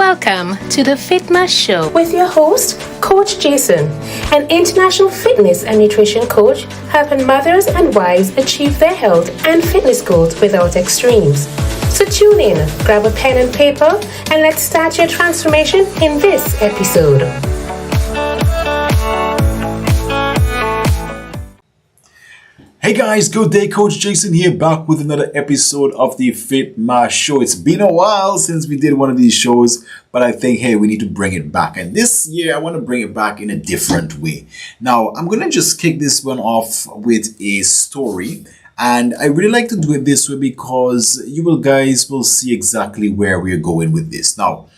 Welcome to the FITMAW Show with your host, Coach Jason, an international fitness and nutrition coach helping mothers and wives achieve their health and fitness goals without extremes. So tune in, grab a pen and paper, and let's start your transformation in this episode. Hey guys, good day. Coach Jason here, back with another episode of the FITMAW Show. It's been a while since we did one of these shows, but I think, hey, we need to bring it back. And this year, I want to bring it back in a different way. Now, I'm going to just kick this one off with a story. And I really like to do it this way because you guys will see exactly where we're going with this. Now,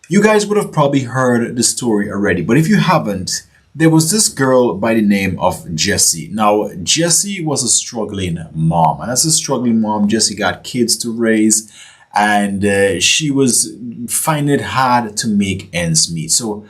you guys would have probably heard the story already, but if you haven't, there was this girl by the name of Jessie. Now, Jessie was a struggling mom. And as a struggling mom, Jessie got kids to raise. And she was finding it hard to make ends meet. So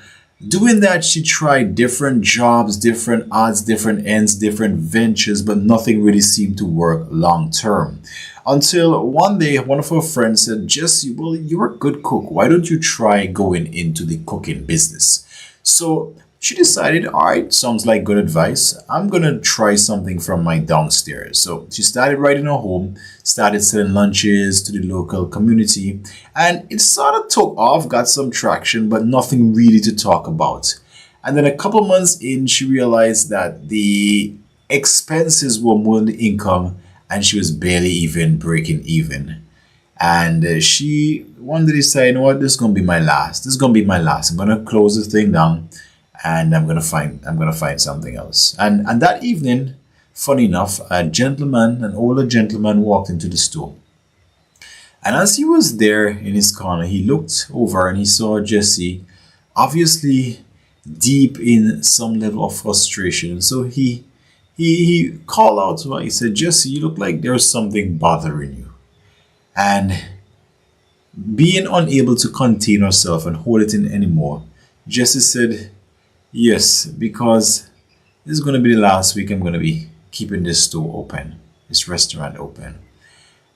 doing that, she tried different jobs, different odds, different ends, different ventures. But nothing really seemed to work long term. Until one day, one of her friends said, Jessie, well, you're a good cook. Why don't you try going into the cooking business? So she decided, all right, sounds like good advice. I'm going to try something from my downstairs. So she started right in her home, started selling lunches to the local community. And it sort of took off, got some traction, but nothing really to talk about. And then a couple months in, she realized that the expenses were more than the income and she was barely even breaking even. And she wanted to decide, you know what, this is going to be my last. This is going to be my last. I'm going to close this thing down. And I'm gonna find something else. And that evening, funny enough, an older gentleman walked into the store. And as he was there in his corner, he looked over and he saw Jessie, obviously deep in some level of frustration. So he called out to her. He said, Jessie, you look like there's something bothering you. And being unable to contain herself and hold it in anymore, Jessie said, yes, because this is going to be the last week I'm going to be keeping this store open, this restaurant open.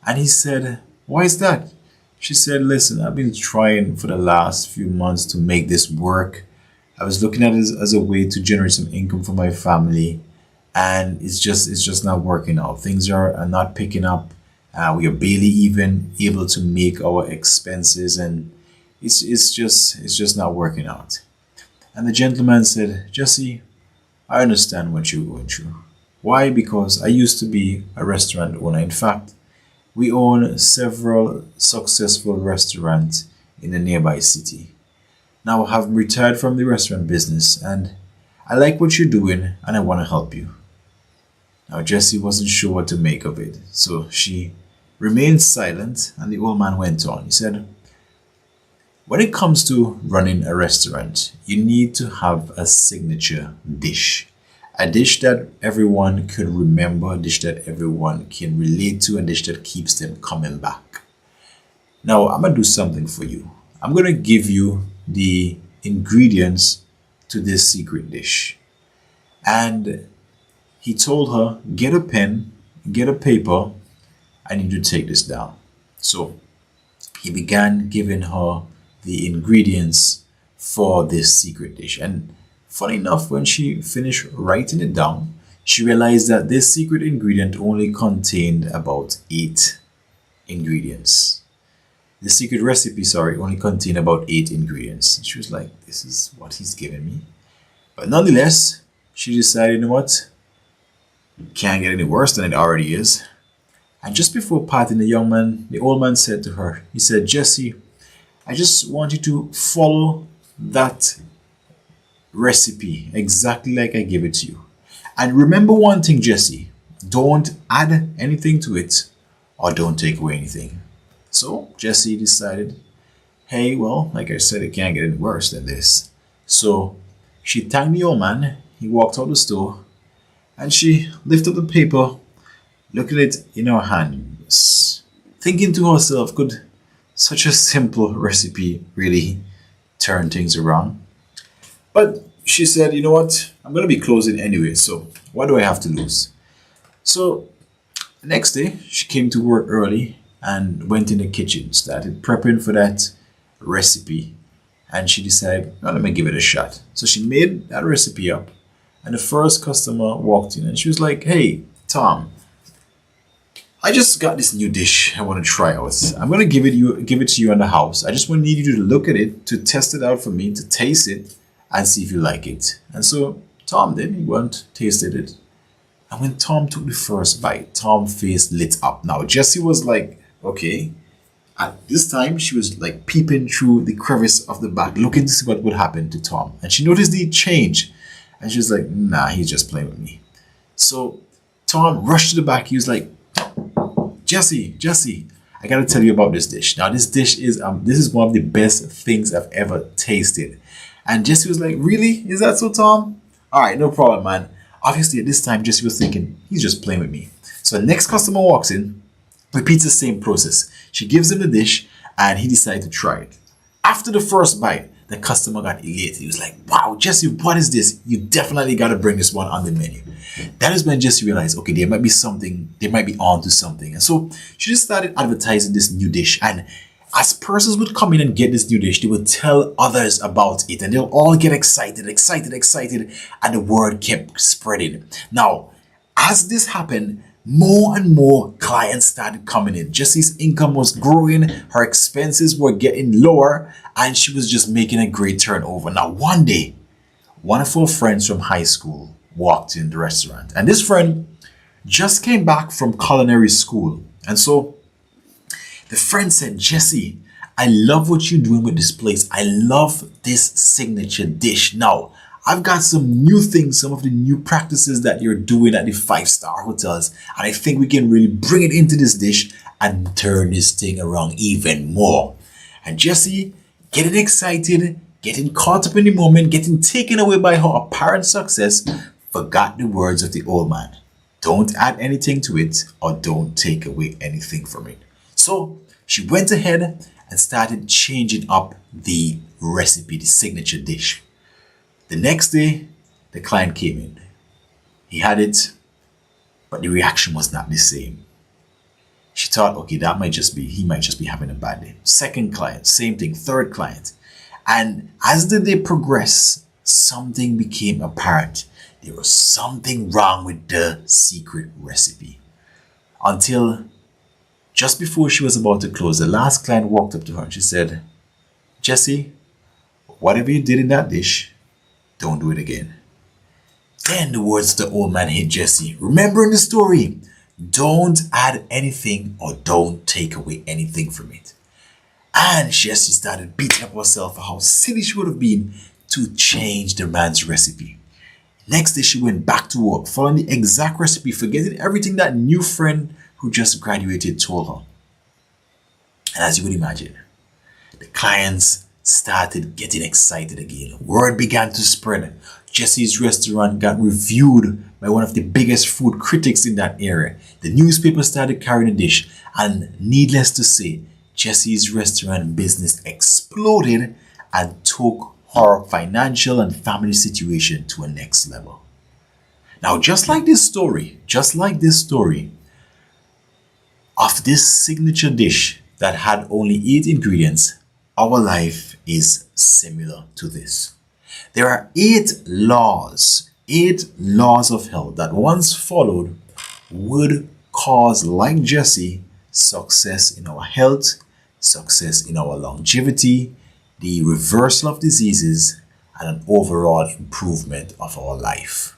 And he said, why is that? She said, listen, I've been trying for the last few months to make this work. I was looking at it as a way to generate some income for my family. And it's just not working out. Things are not picking up. We are barely even able to make our expenses. And it's just not working out. And the gentleman said, Jessie, I understand what you're going through. Why? Because I used to be a restaurant owner. In fact, we own several successful restaurants in a nearby city. Now I have retired from the restaurant business and I like what you're doing and I want to help you. Now Jessie wasn't sure what to make of it. So she remained silent and the old man went on. He said, when it comes to running a restaurant, you need to have a signature dish. A dish that everyone could remember, a dish that everyone can relate to, a dish that keeps them coming back. Now, I'm going to do something for you. I'm going to give you the ingredients to this secret dish. And he told her, get a pen, get a paper, I need to take this down. So he began giving her the ingredients for this secret dish. And funny enough, when she finished writing it down, she realized that this secret ingredient only contained about 8 ingredients. The secret recipe, only contained about 8 ingredients. And she was like, this is what he's giving me. But nonetheless, she decided, you know what? Can't get any worse than it already is. And just before parting, the old man said to her, he said, Jessie, I just want you to follow that recipe exactly like I gave it to you. And remember one thing, Jessie, don't add anything to it or don't take away anything. So Jessie decided, hey, well, like I said, it can't get any worse than this. So she thanked the old man. He walked out the store and she lifted up the paper, looked at it in her hands, thinking to herself, could such a simple recipe really turn things around? But she said, you know what? I'm going to be closing anyway, so what do I have to lose? So the next day, she came to work early and went in the kitchen, started prepping for that recipe, and she decided, well, let me give it a shot. So she made that recipe up, and the first customer walked in and she was like, hey, Tom, I just got this new dish I want to try out. I'm going to give it to you in the house. I just want need you to look at it, to test it out for me, to taste it and see if you like it. And so Tom did. He went, tasted it. And when Tom took the first bite, Tom's face lit up. Now, Jessie was like, okay. At this time, she was like peeping through the crevice of the back, looking to see what would happen to Tom. And she noticed the change. And she was like, nah, he's just playing with me. So Tom rushed to the back. He was like, Jessie, I gotta tell you about this dish. Now, this dish is this is one of the best things I've ever tasted. And Jessie was like, really? Is that so, Tom? All right, no problem, man. Obviously, at this time, Jessie was thinking, he's just playing with me. So the next customer walks in, repeats the same process. She gives him the dish, and he decided to try it. After the first bite, the customer got elated. He was like, wow, Jessie, what is this? You definitely got to bring this one on the menu. That is when Jessie realized, okay, there might be something, they might be on to something. And so she just started advertising this new dish. And as persons would come in and get this new dish, they would tell others about it. And they'll all get excited. And the word kept spreading. Now, as this happened, more and more clients started coming in. Jessie's income was growing, her expenses were getting lower, and she was just making a great turnover. Now, one day, one of her friends from high school walked in the restaurant, and this friend just came back from culinary school. And so the friend said, Jessie, I love what you're doing with this place. I love this signature dish. Now, I've got some new things, some of the new practices that you're doing at the 5-star hotels. And I think we can really bring it into this dish and turn this thing around even more. And Jessie, getting excited, getting caught up in the moment, getting taken away by her apparent success, forgot the words of the old man. Don't add anything to it or don't take away anything from it. So she went ahead and started changing up the recipe, the signature dish. The next day, the client came in. He had it, but the reaction was not the same. She thought, okay, he might just be having a bad day. Second client, same thing. Third client. And as the day progressed, something became apparent. There was something wrong with the secret recipe. Until just before she was about to close, the last client walked up to her and she said, Jessie, whatever you did in that dish, don't do it again. Then the words of the old man hit Jessie. Remembering the story, don't add anything or don't take away anything from it. And Jessie started beating up herself for how silly she would have been to change the man's recipe. Next day, she went back to work, following the exact recipe, forgetting everything that new friend who just graduated told her. And as you would imagine, the clients started getting excited again. Word began to spread. Jessie's restaurant got reviewed by one of the biggest food critics in that area. The newspaper started carrying the dish, and needless to say, Jessie's restaurant business exploded and took her financial and family situation to a next level. Now, just like this story of this signature dish that had only 8 ingredients, our life is similar to this. There are 8 laws of health that once followed would cause, like Jessie, success in our health, success in our longevity, the reversal of diseases, and an overall improvement of our life.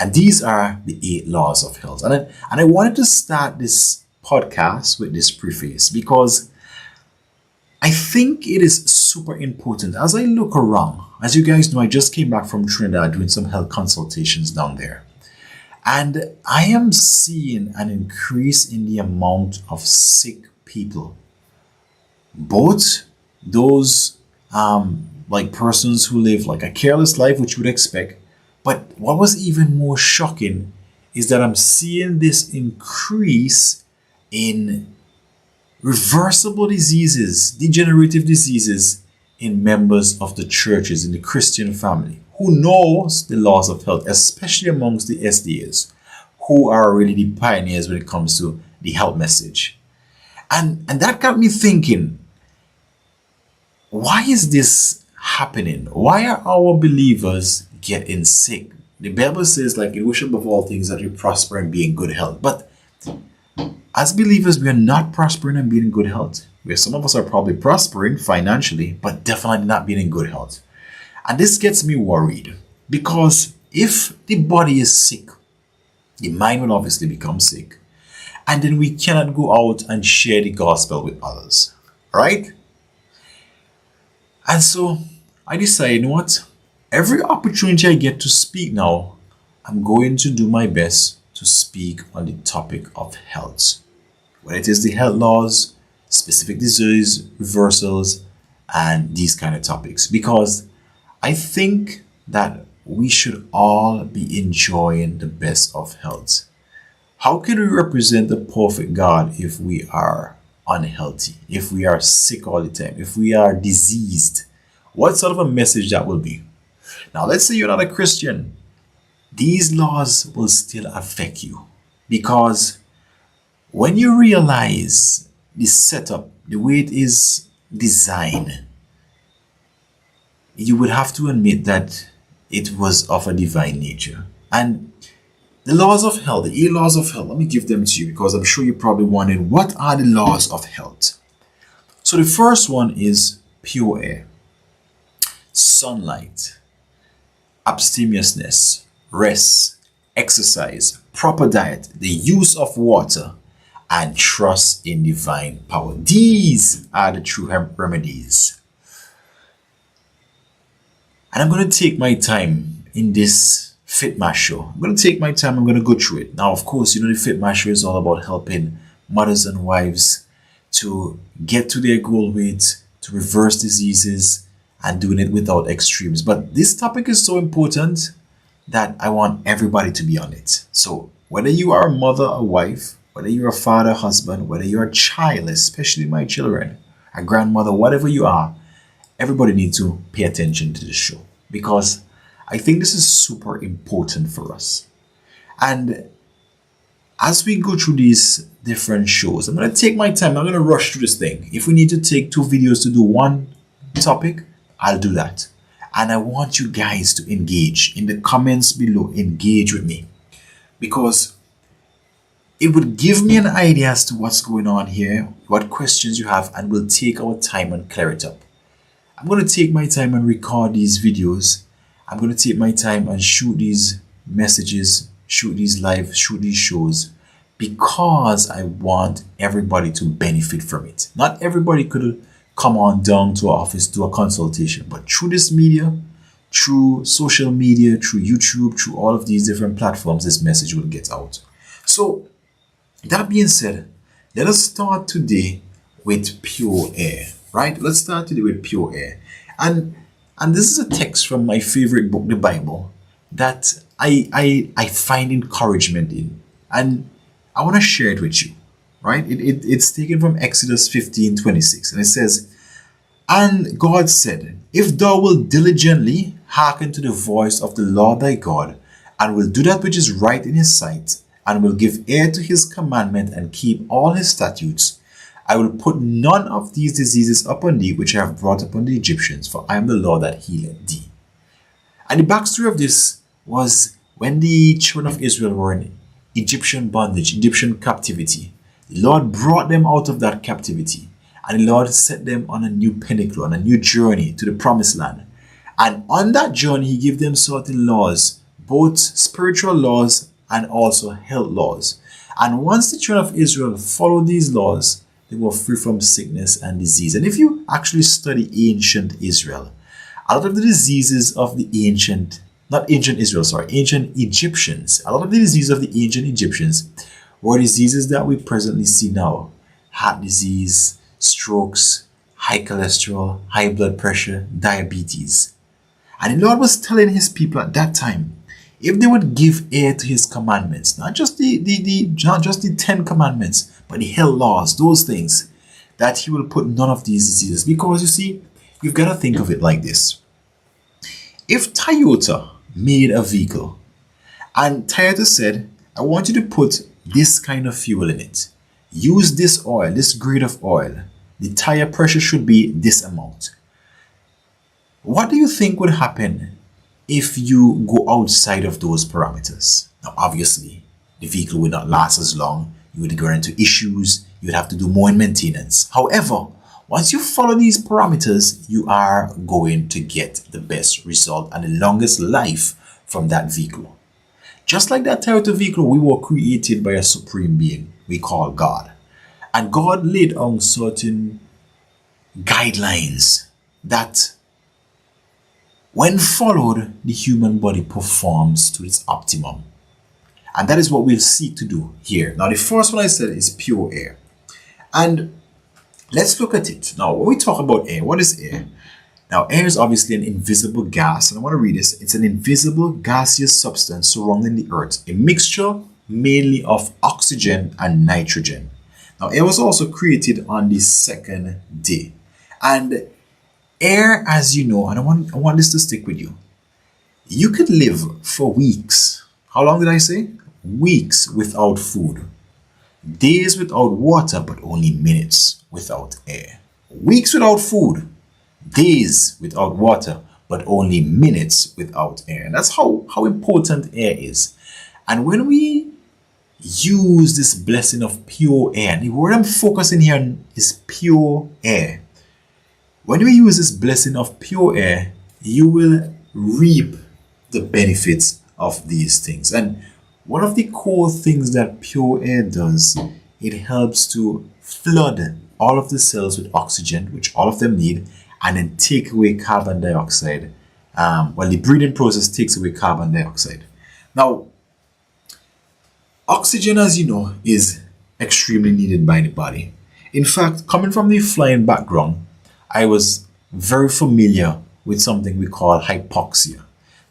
And these are the 8 laws of health. And I wanted to start this podcast with this preface because I think it is super important. As I look around, as you guys know, I just came back from Trinidad doing some health consultations down there. And I am seeing an increase in the amount of sick people. Both those like persons who live like a careless life, which you would expect. But what was even more shocking is that I'm seeing this increase in reversible diseases, degenerative diseases in members of the churches in the Christian family who knows the laws of health, especially amongst the SDAs, who are really the pioneers when it comes to the health message. And that got me thinking, why is this happening? Why are our believers getting sick? The Bible says, like, you wish above all things that you prosper and be in good health. But as believers, we are not prospering and being in good health. Where some of us are probably prospering financially, but definitely not being in good health. And this gets me worried, because if the body is sick, the mind will obviously become sick. And then we cannot go out and share the gospel with others. Right? And so I decided, you know what? Every opportunity I get to speak now, I'm going to do my best to speak on the topic of health. Whether it is the health laws, specific disease reversals, and these kind of topics. Because I think that we should all be enjoying the best of health. How can we represent the perfect God if we are unhealthy, if we are sick all the time, if we are diseased? What sort of a message that will be? Now, let's say you're not a Christian. These laws will still affect you, because when you realize the setup, the way it is designed, you would have to admit that it was of a divine nature. And the laws of health, the 8 laws of health, let me give them to you, because I'm sure you're probably wondering, what are the laws of health? So the first one is pure air, sunlight, abstemiousness, rest, exercise, proper diet, the use of water, and trust in divine power. These are the true remedies. And I'm going to take my time in this FITMAW show. I'm going to take my time. I'm going to go through it. Now, of course, you know, the FITMAW show is all about helping mothers and wives to get to their goal weight, to reverse diseases, and doing it without extremes. But this topic is so important that I want everybody to be on it. So whether you are a mother or wife, whether you're a father, husband, whether you're a child, especially my children, a grandmother, whatever you are, everybody needs to pay attention to this show, because I think this is super important for us. And as we go through these different shows, I'm going to take my time. I'm not going to rush through this thing. If we need to take 2 videos to do one topic, I'll do that. And I want you guys to engage in the comments below. Engage with me, because it would give me an idea as to what's going on here, what questions you have, and we'll take our time and clear it up. I'm going to take my time and record these videos. I'm going to take my time and shoot these messages, shoot these live, shoot these shows, because I want everybody to benefit from it. Not everybody could come on down to our office, do a consultation, but through this media, through social media, through YouTube, through all of these different platforms, this message will get out. So that being said, let us start today with pure air, right? Let's start today with pure air. And this is a text from my favorite book, the Bible, that I find encouragement in. And I want to share it with you, right? It's taken from Exodus 15:26. And it says, "And God said, if thou wilt diligently hearken to the voice of the Lord thy God, and will do that which is right in his sight, and will give ear to his commandment, and keep all his statutes, I will put none of these diseases upon thee, which I have brought upon the Egyptians, for I am the Lord that healeth thee." And the backstory of this was when the children of Israel were in Egyptian bondage, Egyptian captivity. The Lord brought them out of that captivity, and the Lord set them on a new pinnacle, on a new journey to the promised land. And on that journey, he gave them certain laws, both spiritual laws and also health laws. And once the children of Israel followed these laws, they were free from sickness and disease. And if you actually study ancient Israel, a lot of the diseases of the ancient Egyptians, a lot of the diseases of the ancient Egyptians were diseases that we presently see now. Heart disease, strokes, high cholesterol, high blood pressure, diabetes. And the Lord was telling his people at that time, if they would give ear to his commandments, not just the 10 commandments, but the health laws, those things, that he will put none of these diseases. Because you see, you've got to think of it like this. If Toyota made a vehicle and Toyota said, I want you to put this kind of fuel in it, use this oil, this grade of oil, the tire pressure should be this amount. What do you think would happen if you go outside of those parameters? Now, obviously, the vehicle would not last as long. You would get into issues. You would have to do more in maintenance. However, once you follow these parameters, you are going to get the best result and the longest life from that vehicle. Just like that Toyota vehicle, we were created by a supreme being we call God. And God laid on certain guidelines that, when followed, the human body performs to its optimum. And that is what we'll seek to do here. Now, the first one I said is pure air. And let's look at it. Now, when we talk about air, what is air? Now, air is obviously an invisible gas. And I want to read this. It's an invisible gaseous substance surrounding the earth, a mixture mainly of oxygen and nitrogen. Now, air was also created on the second day. And air, as you know, and I want this to stick with you. You could live for weeks. How long did I say? Weeks without food. Days without water, but only minutes without air. Weeks without food. Days without water, but only minutes without air. And that's how important air is. And when we use this blessing of pure air, and the word I'm focusing here on is pure air. When we use this blessing of pure air, you will reap the benefits of these things. And one of the core things that pure air does, it helps to flood all of the cells with oxygen, which all of them need, and then take away carbon dioxide. The breathing process takes away carbon dioxide. Now, oxygen, as you know, is extremely needed by the body. In fact, coming from the flying background, I was very familiar with something we call hypoxia.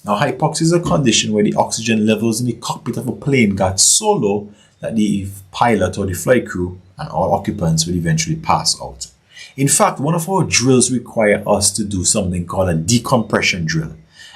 Now, hypoxia is a condition where the oxygen levels in the cockpit of a plane got so low that the pilot or the flight crew and all occupants will eventually pass out. In fact, one of our drills require us to do something called a decompression drill.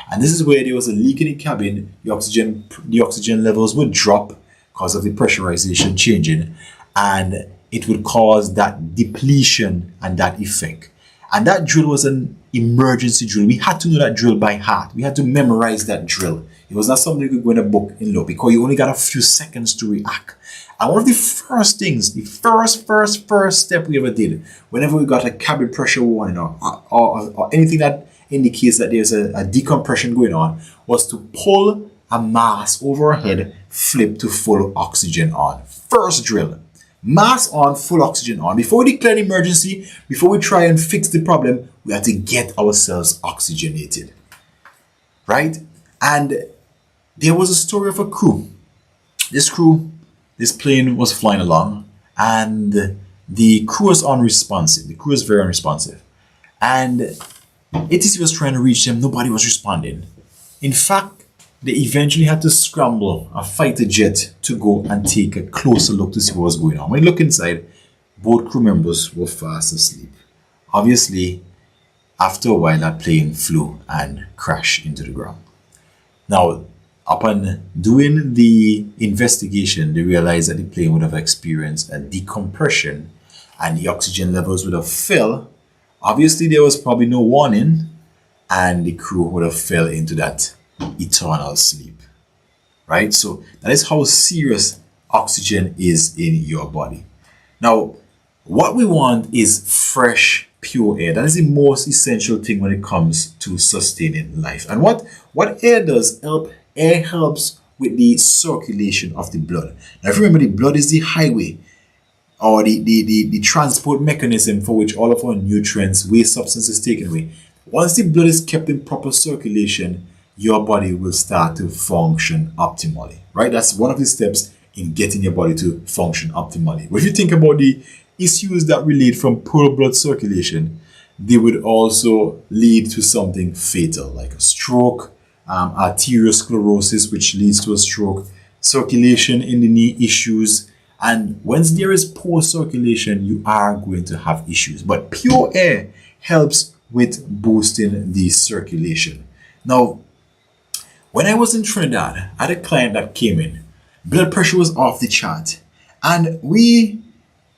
And this is where there was a leak in the cabin, the oxygen levels would drop because of the pressurization changing, and it would cause that depletion and that effect. And that drill was an emergency drill. We had to know that drill by heart. We had to memorize that drill. It was not something you could go in a book and look, because you only got a few seconds to react. And one of the first things, the first step we ever did, whenever we got a cabin pressure warning or anything that indicates that there's a decompression going on, was to pull a mask over our head, flip to full oxygen on. First drill. Mask on, full oxygen on. Before we declare an emergency, before we try and fix the problem, we have to get ourselves oxygenated. Right? And there was a story of a crew. This plane was flying along, and the crew was unresponsive. The crew was very unresponsive. And ATC was trying to reach them. Nobody was responding. In fact, they eventually had to scramble a fighter jet to go and take a closer look to see what was going on. When you look inside, both crew members were fast asleep. Obviously, after a while, that plane flew and crashed into the ground. Now, upon doing the investigation, they realized that the plane would have experienced a decompression and the oxygen levels would have fell. Obviously, there was probably no warning, and the crew would have fell into that eternal sleep. Right? So that is how serious oxygen is in your body. Now, what we want is fresh, pure air. That is the most essential thing when it comes to sustaining life. And what air does, air helps with the circulation of the blood. Now, if you remember, the blood is the highway or the transport mechanism for which all of our nutrients, waste substances, taken away. Once the blood is kept in proper circulation, your body will start to function optimally, right? That's one of the steps in getting your body to function optimally. But if you think about the issues that relate from poor blood circulation, they would also lead to something fatal, like a stroke, arteriosclerosis, which leads to a stroke, circulation in the knee issues. And once there is poor circulation, you are going to have issues. But pure air helps with boosting the circulation. Now, when I was in Trinidad, I had a client that came in. Blood pressure was off the chart. And we,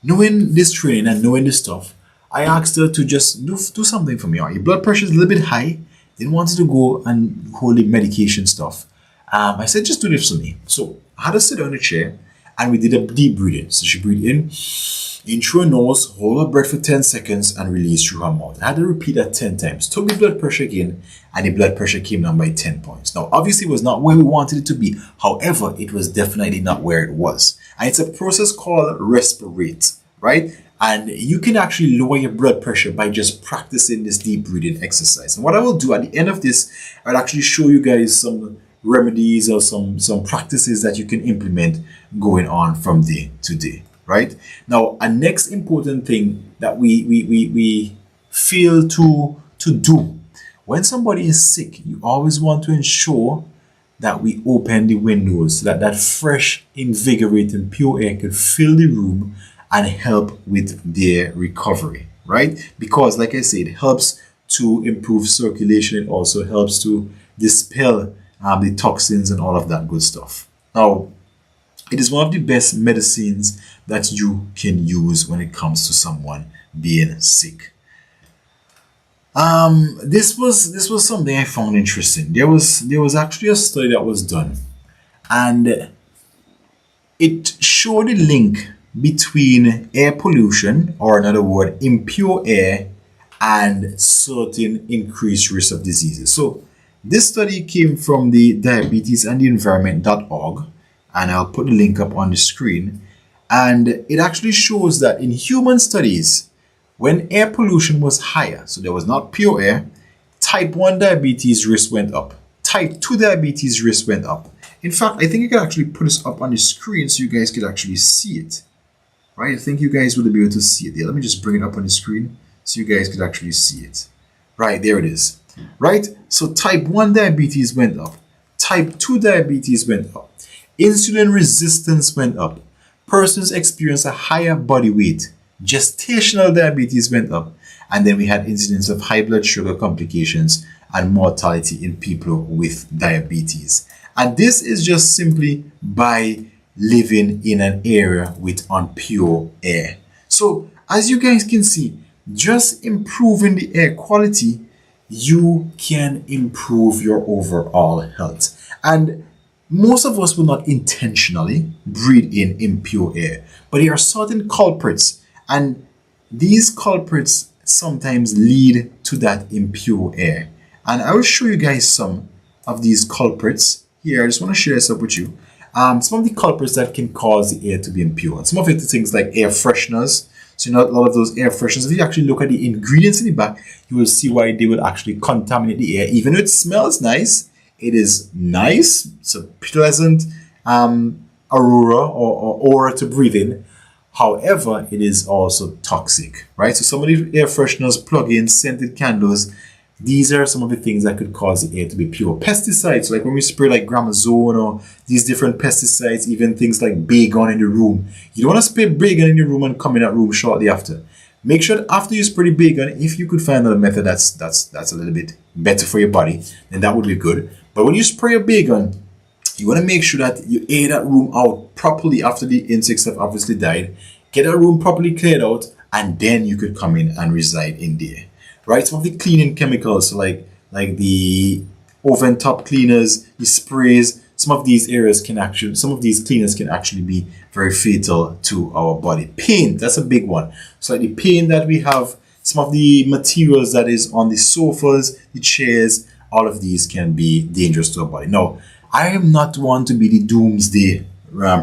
knowing this training and knowing this stuff, I asked her to just do something for me. Your blood pressure is a little bit high. didn't want to go and hold the medication stuff. I said, just do this for me. So I had her sit down in a chair and we did a deep breathing. So she breathed in through her nose, hold her breath for 10 seconds and release through her mouth. I had to repeat that 10 times. Took the blood pressure again and the blood pressure came down by 10 points. Now, obviously it was not where we wanted it to be. However, it was definitely not where it was. And it's a process called respirate, right? And you can actually lower your blood pressure by just practicing this deep breathing exercise. And what I will do at the end of this, I'll actually show you guys some remedies or some practices that you can implement going on from day to day, right? Now, a next important thing that we fail to do when somebody is sick, you always want to ensure that we open the windows so that fresh, invigorating, pure air can fill the room and help with their recovery, right? Because like I said, it helps to improve circulation. It also helps to dispel the toxins and all of that good stuff. Now, it is one of the best medicines that you can use when it comes to someone being sick. This was something I found interesting. There was actually a study that was done, and it showed a link between air pollution, or in other words, impure air, and certain increased risk of diseases. So this study came from the diabetesandtheenvironment.org, and I'll put the link up on the screen. And it actually shows that in human studies, when air pollution was higher, so there was not pure air, type 1 diabetes risk went up. Type 2 diabetes risk went up. In fact, I think I could actually put this up on the screen so you guys could actually see it. Right? I think you guys will be able to see it there. Let me just bring it up on the screen so you guys could actually see it. Right, there it is. Right? So type 1 diabetes went up. Type 2 diabetes went up. Insulin resistance went up. Persons experienced a higher body weight. Gestational diabetes went up. And then we had incidence of high blood sugar complications and mortality in people with diabetes. And this is just simply by living in an area with impure air. So as you guys can see, just improving the air quality, you can improve your overall health. And most of us will not intentionally breathe in impure air, but there are certain culprits, and these culprits sometimes lead to that impure air. And I will show you guys some of these culprits here. I just want to share this up with you. Some of the culprits that can cause the air to be impure. And some of it is things like air fresheners. So a lot of those air fresheners, if you actually look at the ingredients in the back, you will see why they will actually contaminate the air. Even though it smells nice, it is nice. It's a pleasant aurora or aura to breathe in. However, it is also toxic, right? So some of the air fresheners, plug-ins, scented candles, these are some of the things that could cause the air to be pure. Pesticides, like when we spray like Gramazone or these different pesticides, even things like Baygon in the room. You don't want to spray Baygon in your room and come in that room shortly after. Make sure that after you spray the Baygon, if you could find another method that's a little bit better for your body, then that would be good. But when you spray a Baygon, you want to make sure that you air that room out properly after the insects have obviously died. Get that room properly cleared out, and then you could come in and reside in there. Right, some of the cleaning chemicals like the oven top cleaners, the sprays, some of these cleaners can actually be very fatal to our body. Paint, that's a big one. So like the paint that we have, some of the materials that is on the sofas, the chairs, all of these can be dangerous to our body. Now, I am not one to be the doomsday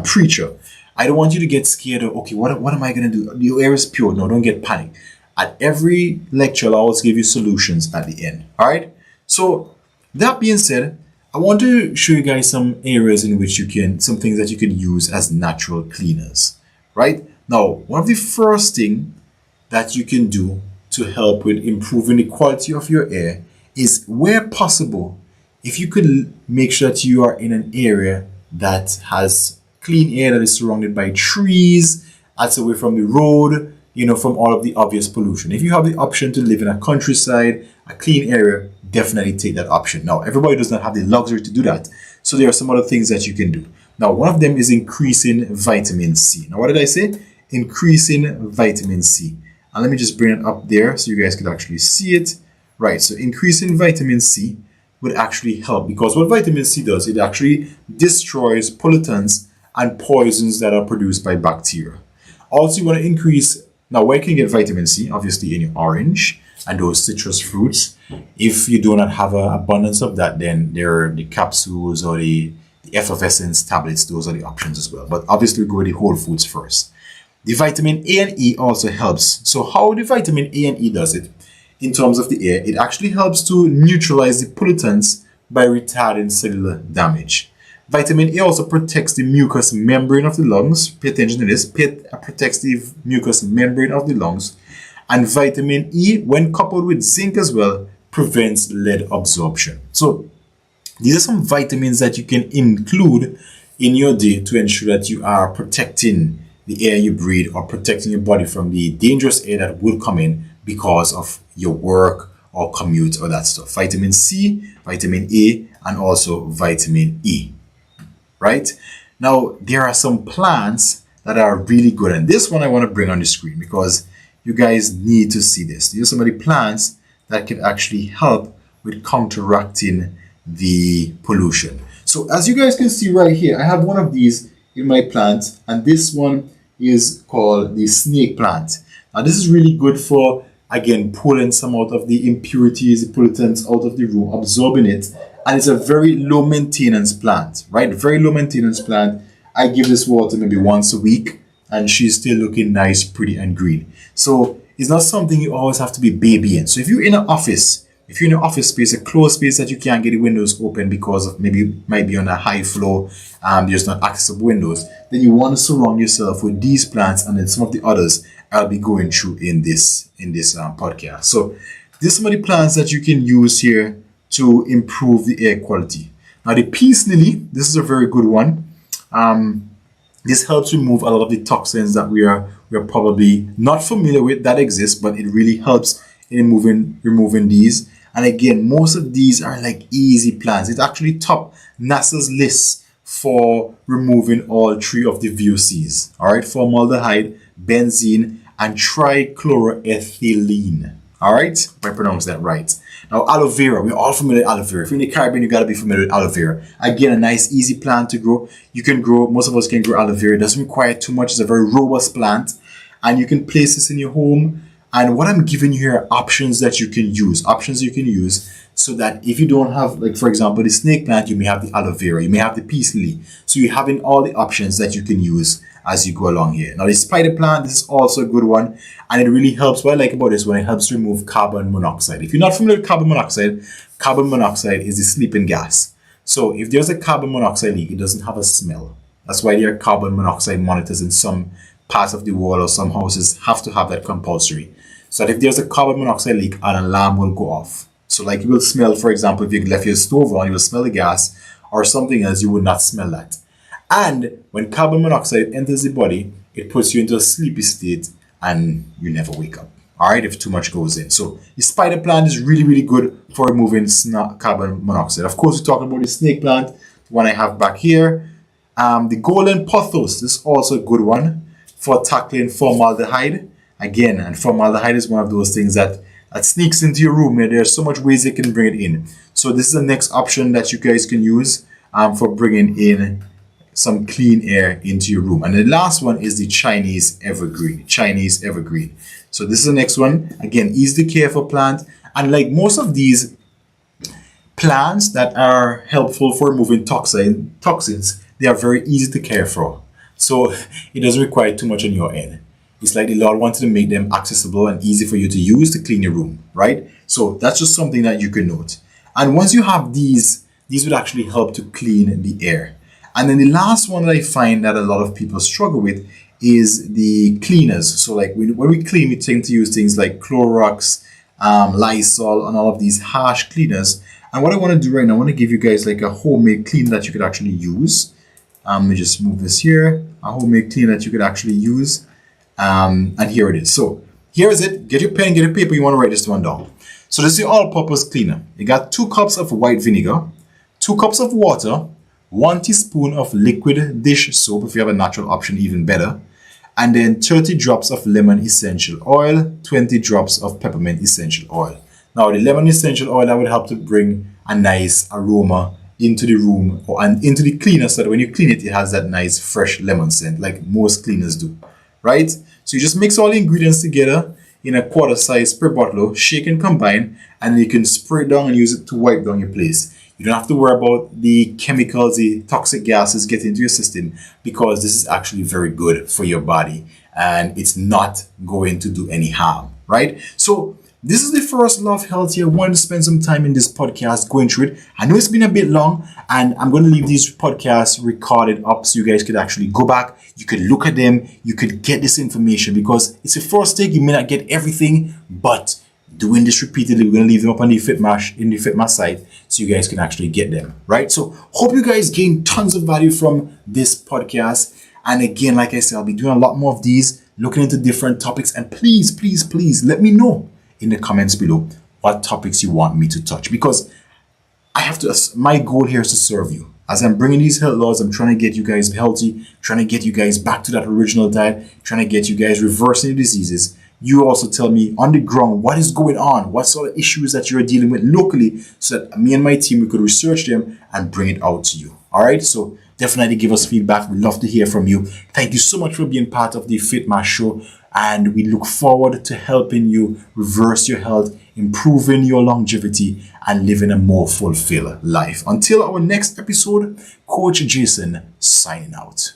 preacher. I don't want you to get scared of, okay, what am I going to do? The air is pure. No, don't get panicked. At every lecture, I'll always give you solutions at the end. All right. So that being said, I want to show you guys some areas in which some things that you can use as natural cleaners. Right now, one of the first thing that you can do to help with improving the quality of your air is, where possible, if you could make sure that you are in an area that has clean air, that is surrounded by trees, that's away from the road, from all of the obvious pollution. If you have the option to live in a countryside, a clean area, definitely take that option. Now, everybody does not have the luxury to do that. So there are some other things that you can do. Now, one of them is increasing vitamin C. Now, what did I say? Increasing vitamin C. And let me just bring it up there so you guys can actually see it. Right, so increasing vitamin C would actually help, because what vitamin C does, it actually destroys pollutants and poisons that are produced by bacteria. Also, you want to increase, now where can you get vitamin C? Obviously in your orange and those citrus fruits. If you do not have an abundance of that, then there are the capsules or the effervescence tablets. Those are the options as well. But obviously we go with the whole foods first. The vitamin A and E also helps. So how the vitamin A and E does it in terms of the air, it actually helps to neutralize the pollutants by retarding cellular damage. Vitamin A also protects the mucous membrane of the lungs. Pay attention to this. Protects the mucous membrane of the lungs. And vitamin E, when coupled with zinc as well, prevents lead absorption. So these are some vitamins that you can include in your day to ensure that you are protecting the air you breathe or protecting your body from the dangerous air that will come in because of your work or commute or that stuff. Vitamin C, vitamin A, and also vitamin E. Right? Now, there are some plants that are really good. And this one I want to bring on the screen because you guys need to see this. These are some of the plants that can actually help with counteracting the pollution. So as you guys can see right here, I have one of these in my plant, and this one is called the snake plant. Now this is really good for, again, pulling some out of the impurities, the pollutants out of the room, absorbing it. And it's a very low maintenance plant, right? Very low maintenance plant. I give this water maybe once a week and she's still looking nice, pretty, and green. So it's not something you always have to be babying. So if you're in an office, if you're in an office space, a closed space that you can't get the windows open because of maybe you might be on a high floor, there's not accessible windows, then you want to surround yourself with these plants and then some of the others I'll be going through in this podcast. So these are some of the plants that you can use here to improve the air quality. Now the peace lily, this is a very good one. This helps remove a lot of the toxins that we are probably not familiar with that exist, but it really helps in removing these. And again, most of these are like easy plants. It's actually top NASA's list for removing all three of the VOCs. All right, formaldehyde, benzene, and trichloroethylene. All right, if I pronounce that right. Now, aloe vera, we're all familiar with aloe vera. If you're in the Caribbean, you got to be familiar with aloe vera. Again, a nice, easy plant to grow. You can grow, most of us can grow aloe vera. It doesn't require too much. It's a very robust plant. And you can place this in your home. And what I'm giving you here are options that you can use. Options you can use so that if you don't have, like, for example, the snake plant, you may have the aloe vera. You may have the peace lily. So you're having all the options that you can use as you go along here. Now, the spider plant, this is also a good one. And it really helps. What I like about this one, it helps remove carbon monoxide. If you're not familiar with carbon monoxide is the sleeping gas. So if there's a carbon monoxide leak, it doesn't have a smell. That's why there are carbon monoxide monitors in some parts of the world, or some houses have to have that compulsory. So that if there's a carbon monoxide leak, an alarm will go off. So like you will smell, for example, if you left your stove on, you will smell the gas, or something else, you would not smell that. And when carbon monoxide enters the body, it puts you into a sleepy state and you never wake up. All right, if too much goes in. So the spider plant is really, really good for removing carbon monoxide. Of course, we're talking about the snake plant, the one I have back here. The golden pothos, this is also a good one for tackling formaldehyde. Again, and formaldehyde is one of those things that sneaks into your room. And there's so much ways they can bring it in. So this is the next option that you guys can use for bringing in some clean air into your room. And the last one is the Chinese evergreen. So this is the next one. Again, easy to care for plant. And like most of these plants that are helpful for removing toxins, they are very easy to care for. So it doesn't require too much on your end. It's like the Lord wanted to make them accessible and easy for you to use to clean your room, right? So that's just something that you can note. And once you have these would actually help to clean the air. And then the last one that I find that a lot of people struggle with is the cleaners. So like when we clean, we tend to use things like Clorox, Lysol, and all of these harsh cleaners. And what I want to do right now, I want to give you guys like a homemade cleaner that you could actually use. Let me just move this here. A homemade cleaner that you could actually use. And here it is. So here is it. Get your pen, get your paper. You want to write this one down. So this is your all-purpose cleaner. You got 2 cups of white vinegar, 2 cups of water, 1 teaspoon of liquid dish soap, if you have a natural option, even better, and then 30 drops of lemon essential oil, 20 drops of peppermint essential oil. Now, the lemon essential oil that would help to bring a nice aroma into the room and into the cleaner, so that when you clean it, it has that nice fresh lemon scent like most cleaners do, right? So you just mix all the ingredients together in a quarter size spray bottle, shake and combine, and then you can spray it down and use it to wipe down your place. You don't have to worry about the chemicals, the toxic gases getting into your system, because this is actually very good for your body and it's not going to do any harm, right? So this is the first Love Health here. I wanted to spend some time in this podcast going through it. I know it's been a bit long, and I'm going to leave these podcasts recorded up so you guys could actually go back. You could look at them. You could get this information, because it's a first take. You may not get everything, but doing this repeatedly, we're going to leave them up on the FITMAW site so you guys can actually get them, right? So hope you guys gain tons of value from this podcast. And again, like I said, I'll be doing a lot more of these, looking into different topics. And please, please, please let me know in the comments below what topics you want me to touch, because my goal here is to serve you. As I'm bringing these health laws, I'm trying to get you guys healthy, trying to get you guys back to that original diet, trying to get you guys reversing diseases. You also tell me on the ground what is going on, what sort of issues that you're dealing with locally, so that me and my team, we could research them and bring it out to you. All right, so definitely give us feedback. We'd love to hear from you. Thank you so much for being part of the FITMAW show. And we look forward to helping you reverse your health, improving your longevity, and living a more fulfilled life. Until our next episode, Coach Jason signing out.